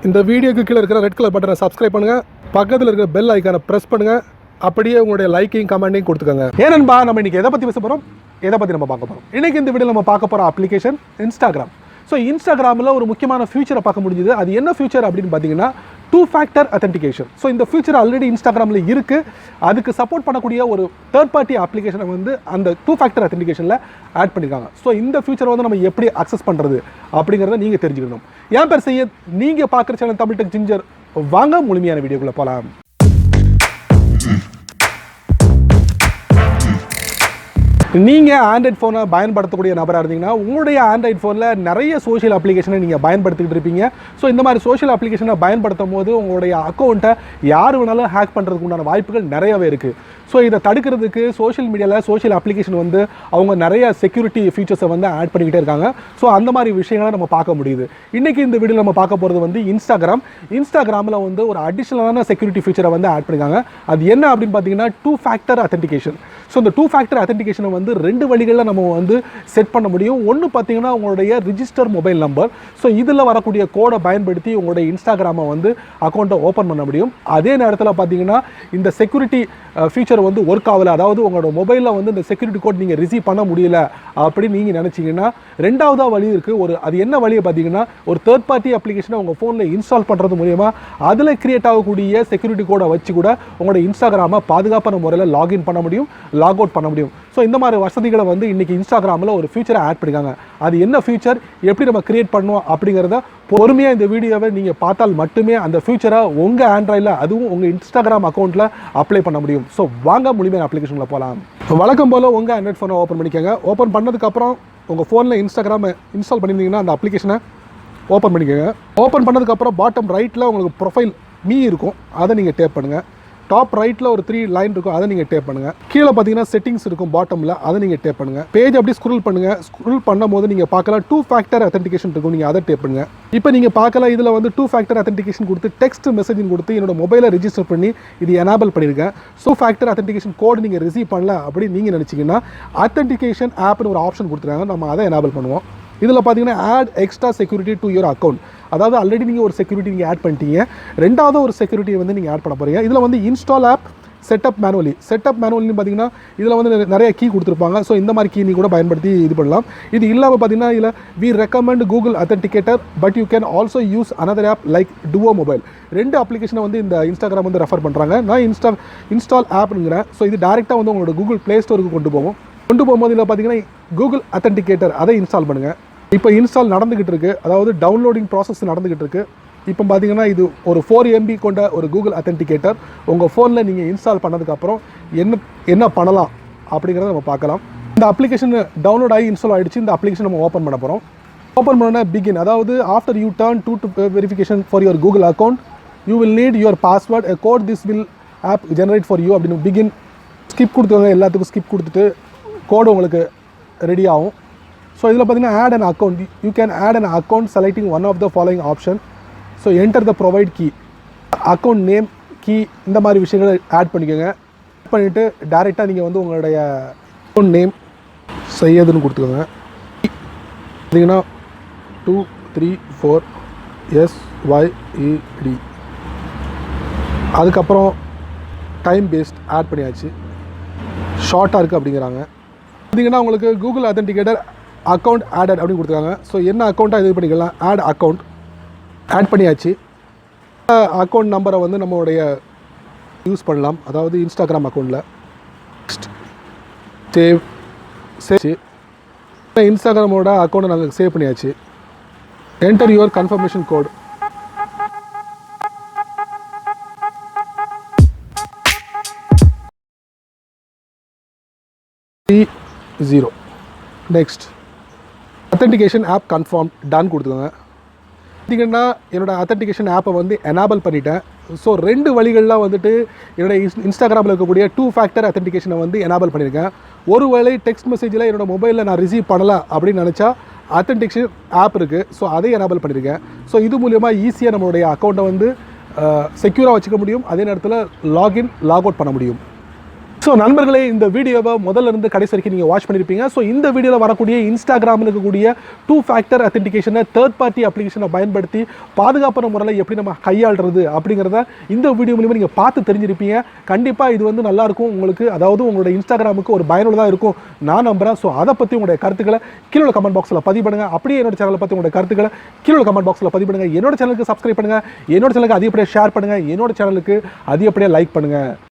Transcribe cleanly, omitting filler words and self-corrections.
இந்த வீடியோக்கு கீழே இருக்கிற ரெட் கலர் பட்டனை சப்ஸ்கிரைப் பண்ணுங்கள், பக்கத்தில் இருக்கிற பெல் ஐக்கானை ப்ரெஸ் பண்ணுங்கள், அப்படியே உங்களுடைய லைக்கையும் கமெண்ட்டையும் கொடுத்துக்கோங்க. ஏனன்பா நம்ம இன்றைக்கி எதை பற்றி பேச போகிறோம், எதை பற்றி நம்ம பார்க்க போகிறோம். இன்றைக்கி இந்த வீடியோ நம்ம பார்க்க போகிற அப்ளிகேஷன் இன்ஸ்டாகிராம். ஸோ இன்ஸ்டாகிராமில் ஒரு முக்கியமான ஃபியூச்சரை பார்க்க முடிஞ்சுது. அது என்ன ஃபியூச்சர் அப்படின்னு பார்த்தீங்கன்னா Two-Factor-Authentication. ஸோ இந்த ஃபியூச்சர் ஆல்ரெடி இன்ஸ்டாகிராமில் இருக்குது. அதுக்கு சப்போர்ட் பண்ணக்கூடிய ஒரு தேர்ட் பார்ட்டி அப்ளிகேஷனை வந்து அந்த Two-Factor-Authenticationல ஆட் பண்ணியிருக்காங்க. ஸோ இந்த ஃபியூச்சரை வந்து நம்ம எப்படி அக்சஸ் பண்ணுறது அப்படிங்கிறத நீங்கள் தெரிஞ்சுக்கணும். என் பேர் செய்ய நீங்கள் பார்க்குற சேனல் தமிழ் டெக் ஜிஞ்சர். வாங்க முழுமையான வீடியோக்குள்ளே போகலாம். நீங்கள் ஆண்ட்ராய்ட் ஃபோனை பயன்படுத்தக்கூடிய நபராக இருந்தீங்கன்னா உங்களுடைய ஆண்ட்ராய்ட் ஃபோனில் நிறைய சோஷியல் அப்ளிகேஷனை நீங்கள் பயன்படுத்திக்கிட்டு இருப்பீங்க. ஸோ இந்த மாதிரி சோஷியல் அப்ளிகேஷனை பயன்படுத்தும் போது உங்களுடைய அக்கௌண்ட்டை யார் வேணாலும் ஹேக் பண்ணுறதுக்கு உண்டான வாய்ப்புகள் நிறையவே இருக்குது. ஸோ இதை தடுக்கிறதுக்கு சோஷியல் மீடியாவில் சோஷியல் அப்ளிகேஷன் வந்து அவங்க நிறைய செக்யூரிட்டி ஃபீச்சர்ஸை வந்து ஆட் பண்ணிக்கிட்டே இருக்காங்க. ஸோ அந்த மாதிரி விஷயங்களை நம்ம பார்க்க முடியுது. இன்றைக்கி இந்த வீடியோவில் நம்ம பார்க்க போகிறது வந்து இன்ஸ்டாகிராமில் வந்து ஒரு அடிஷ்னலான செக்யூரிட்டி ஃபீச்சரை வந்து ஆட் பண்ணியிருக்காங்க. அது என்ன அப்படின்னு பார்த்தீங்கன்னா Two-Factor-Authentication. ஸோ இந்த Two-Factor-Authentication வந்து ரெண்டு வழிகளில் நம்ம வந்து செட் பண்ண முடியும். ஒன்று பார்த்தீங்கன்னா உங்களுடைய ரிஜிஸ்டர் மொபைல் நம்பர். ஸோ இதில் வரக்கூடிய கோடை பயன்படுத்தி உங்களுடைய இன்ஸ்டாகிராமை வந்து அக்கௌண்ட்டை ஓப்பன் பண்ண முடியும். அதே நேரத்தில் பார்த்தீங்கன்னா இந்த செக்யூரிட்டி ஃபீச்சர் வந்து ஒர்க் ஆகலை, அதாவது உங்களோட மொபைலில் வந்து இந்த செக்யூரிட்டி கோட் நீங்கள் ரிசீவ் பண்ண முடியல அப்படின்னு நீங்கள் நினச்சிங்கன்னா ரெண்டாவதாக வழி இருக்குது. அது என்ன வழியை பார்த்தீங்கன்னா ஒரு தேர்ட் பார்ட்டி அப்ளிகேஷனை உங்கள் ஃபோனில் இன்ஸ்டால் பண்ணுறது மூலமா அதில் கிரியேட் ஆகக்கூடிய செக்யூரிட்டி கோடை வச்சு கூட உங்களோட இன்ஸ்டாகிராமை பாதுகாப்பான முறையில் லாகின் பண்ண முடியும், லாக் அவுட் பண்ண முடியும். ஸோ இந்த மாதிரி வசதிகளை வந்து இன்றைக்கி இன்ஸ்டாகிராமில் ஒரு ஃபியூச்சரை ஆட் பண்ணியிருக்காங்க. அது என்ன ஃபியூச்சர், எப்படி நம்ம கிரியேட் பண்ணோம் அப்படிங்கிறத பொறுமையாக இந்த வீடியோவை நீங்கள் பார்த்தால் மட்டுமே அந்த ஃபியூச்சரை உங்கள் ஆண்ட்ராய்டில் அதுவும் உங்கள் இன்ஸ்டாகிராம் அக்கௌண்ட்டில் அப்ளை பண்ண முடியும். ஸோ வாங்க முழுமையான அப்ளிகேஷனில் போகலாம். வழக்கம் போல் உங்கள் ஆண்ட்ராய்ட் ஃபோனை ஓப்பன் பண்ணிக்கோங்க. ஓப்பன் பண்ணதுக்கப்புறம் உங்கள் ஃபோனில் இன்ஸ்டாகிராமை இன்ஸ்டால் பண்ணியிருந்தீங்கன்னா அந்த அப்ளிகேஷனை ஓப்பன் பண்ணிக்கோங்க. ஓப்பன் பண்ணதுக்கப்புறம் பாட்டம் ரைட்டில் உங்களுக்கு ப்ரொஃபைல் இருக்கும், அதை நீங்கள் டேப் பண்ணுங்கள். டாப் ரைட்டில் ஒரு 3 லைன் இருக்கும், அதை நீங்கள் டேப் பண்ணுங்கள். கீழே பார்த்தீங்கன்னா செட்டிங்ஸ் இருக்கும் பாட்டமில், அதை நீங்கள் டேப் பண்ணுங்கள். பேஜ் அப்படியே ஸ்க்ரோல் பண்ணுங்கள். ஸ்க்ரோல் பண்ணும்போது நீங்கள் பார்க்கலாம் Two-Factor-Authentication இருக்கும், நீங்கள் அதை டேப் பண்ணுங்கள். இப்போ நீங்கள் பார்க்கலாம் இதில் வந்து Two-Factor-Authentication கொடுத்து டெக்ஸ்ட் மெசேஜிங் கொடுத்து என்னோட மொபைலை ரிஜிஸ்டர் பண்ணி இது எனேபிள் பண்ணியிருக்கேன். Two-Factor-Authentication கோடு நீங்கள் ரிசீவ் பண்ணல அப்படின்னு நீங்கள் நினச்சிங்கன்னா Authentication ஆப்னு ஒரு ஆப்ஷன் கொடுத்துருக்காங்க, நம்ம அதை எனேபிள் பண்ணுவோம். இதில் பார்த்தீங்கன்னா add extra security to your account, அதாவது ஆல்ரெடி நீங்கள் ஒரு செக்யூரிட்டி நீங்கள் ஆட் பண்ணிட்டீங்க, ரெண்டாவது ஒரு செக்யூரிட்டியை வந்து நீங்கள் ஆட் பண்ண போகிறீங்க. இதில் வந்து இன்ஸ்டால் ஆப் செட்டப் மேனுவலின்னு பார்த்தீங்கன்னா இதில் வந்து நிறைய கீ கொடுத்துருப்பாங்க. ஸோ இந்த மாதிரி கீ நீ கூட பயன்படுத்தி இது பண்ணலாம். இது இல்லாமல் பார்த்தீங்கன்னா இதில் we recommend Google authenticator but you can also use another app like Duo mobile. ரெண்டு அப்ளிகேஷனை வந்து இந்த இன்ஸ்டாகிராம் வந்து ரெஃபர் பண்ணுறாங்க. நான் இன்ஸ்டால் ஆப்னுங்கிறேன். ஸோ இது டேரெக்டாக வந்து உங்களோட கூகுள் ப்ளே ஸ்டோருக்கு கொண்டு போகும்போது இதில் பார்த்தீங்கன்னா கூகுள் அத்தன்டிகேட்டர் அதை இன்ஸ்டால் பண்ணுங்கள். இப்போ இன்ஸ்டால் நடந்துக்கிட்டு இருக்குது, அதாவது டவுன்லோடிங் ப்ராசஸ் நடந்துக்கிட்டு இருக்குது. இப்போ பார்த்தீங்கன்னா இது ஒரு 4 MB கொண்ட ஒரு கூகுள் அத்தன்டிகேட்டர் உங்கள் ஃபோனில் நீங்கள் இன்ஸ்டால் பண்ணதுக்கப்புறம் என்ன பண்ணலாம் அப்படிங்கிறத நம்ம பார்க்கலாம். இந்த அப்ளிகேஷன் டவுன்லோட் ஆகி இன்ஸ்டால் ஆகிடுச்சு. இந்த அப்ளிகேஷன் நம்ம ஓப்பன் பண்ண போகிறோம். ஓப்பன் பண்ணோன்னா பிகின், அதாவது after you turn to verification for your Google account you will need your password a code this will app generate for you அப்படின்னு பிகின் ஸ்கிப் கொடுத்துருவாங்க. எல்லாத்துக்கும் ஸ்கிப் கொடுத்துட்டு கோடு உங்களுக்கு ரெடி ஆகும். ஸோ இதில் பார்த்தீங்கன்னா add an account, you can add an account selecting one of the following option. So enter the provide key, account name, key, இந்த மாதிரி விஷயங்களை ஆட் பண்ணிக்கோங்க. ஆட் பண்ணிவிட்டு டேரெக்டாக நீங்கள் வந்து உங்களுடைய அக்கௌண்ட் நேம் செய்யதுன்னு கொடுத்துக்கோங்க. பார்த்தீங்கன்னா 234SYED. அதுக்கப்புறம் டைம் பேஸ்ட் ஆட் பண்ணியாச்சு, ஷார்ட்டாக இருக்குது அப்படிங்கிறாங்க. பார்த்தீங்கன்னா உங்களுக்கு கூகுள் அத்தன்டிகேட்டர் அக்கௌண்ட் ஆடட் அப்படின்னு கொடுத்துருக்காங்க. ஸோ என்ன அக்கௌண்ட்டாக இது பண்ணிக்கலாம், ஆட் அக்கௌண்ட் ஆட் பண்ணியாச்சு. அக்கௌண்ட் நம்பரை வந்து நம்மளுடைய யூஸ் பண்ணலாம், அதாவது இன்ஸ்டாகிராம் அக்கௌண்ட்டில் சேவ் இன்ஸ்டாகிராமோட அக்கௌண்ட்டை நாங்கள் சேவ் பண்ணியாச்சு. Enter your confirmation code. Next authentication app confirm done கொடுத்துக்கோங்க. பார்த்தீங்கன்னா என்னோடய அத்தன்டிகேஷன் ஆப்பை வந்து எனேபிள் பண்ணிட்டேன். ஸோ ரெண்டு வழிகளில் வந்துட்டு என்னோடய இன்ஸ்டாகிராமில் இருக்கக்கூடிய Two-Factor-Authentication வந்து எனேபிள் பண்ணியிருக்கேன். ஒரு வேளை டெக்ஸ்ட் மெசேஜில் என்னோடய மொபைலில் நான் ரிசீவ் பண்ணலை அப்படின்னு நினச்சா அத்தன்டிகேஷன் ஆப் இருக்குது, ஸோ அதை எனேபிள் பண்ணியிருக்கேன். ஸோ இது மூலமா ஈஸியாக நம்மளுடைய அக்கௌண்ட்டை வந்து செக்யூராக வச்சுக்க முடியும், அதே நேரத்தில் லாகின் லாக் அவுட் பண்ண முடியும். ஸோ நண்பர்களே, இந்த வீடியோவை முதல்ல இருந்து கடைசி வரைக்கும் நீங்கள் வாட்ச் பண்ணியிருப்பீங்க. ஸோ இந்த வீடியோவில் வரக்கூடிய இன்ஸ்டாகிராமில் இருக்கக்கூடிய Two-Factor-Authentication தேர்ட் பார்ட்டி அப்ளிகேஷனை பயன்படுத்தி பாதுகாப்பான முறையில் எப்படி நம்ம கையாளுறது அப்படிங்கிறத இந்த வீடியோ மூலிமா நீங்கள் பார்த்து தெரிஞ்சிருப்பீங்க. கண்டிப்பாக இது வந்து நல்லாயிருக்கும் உங்களுக்கு, அதாவது உங்களோட இன்ஸ்டாகிராமுக்கு ஒரு பயனுள்ளதாக இருக்கும் நான் நம்புகிறேன். ஸோ அதை பற்றி உங்களுடைய கருத்துக்களை கீழே கமெண்ட் பாக்ஸில் பதிவு பண்ணுங்கள். அப்படியே என்னோட சேனலை பற்றி உங்களுடைய கருத்துக்களை கீழே கமெண்ட் பாக்ஸில் பதிவு பண்ணுங்கள். என்னோட சேனலுக்கு சப்ஸ்கிரைப் பண்ணுங்கள், என்னோட சேனலுக்கு அதிகப்படியாக ஷேர் பண்ணுங்கள், என்னோட சேனலுக்கு அதிகப்படியாக லைக் பண்ணுங்கள்.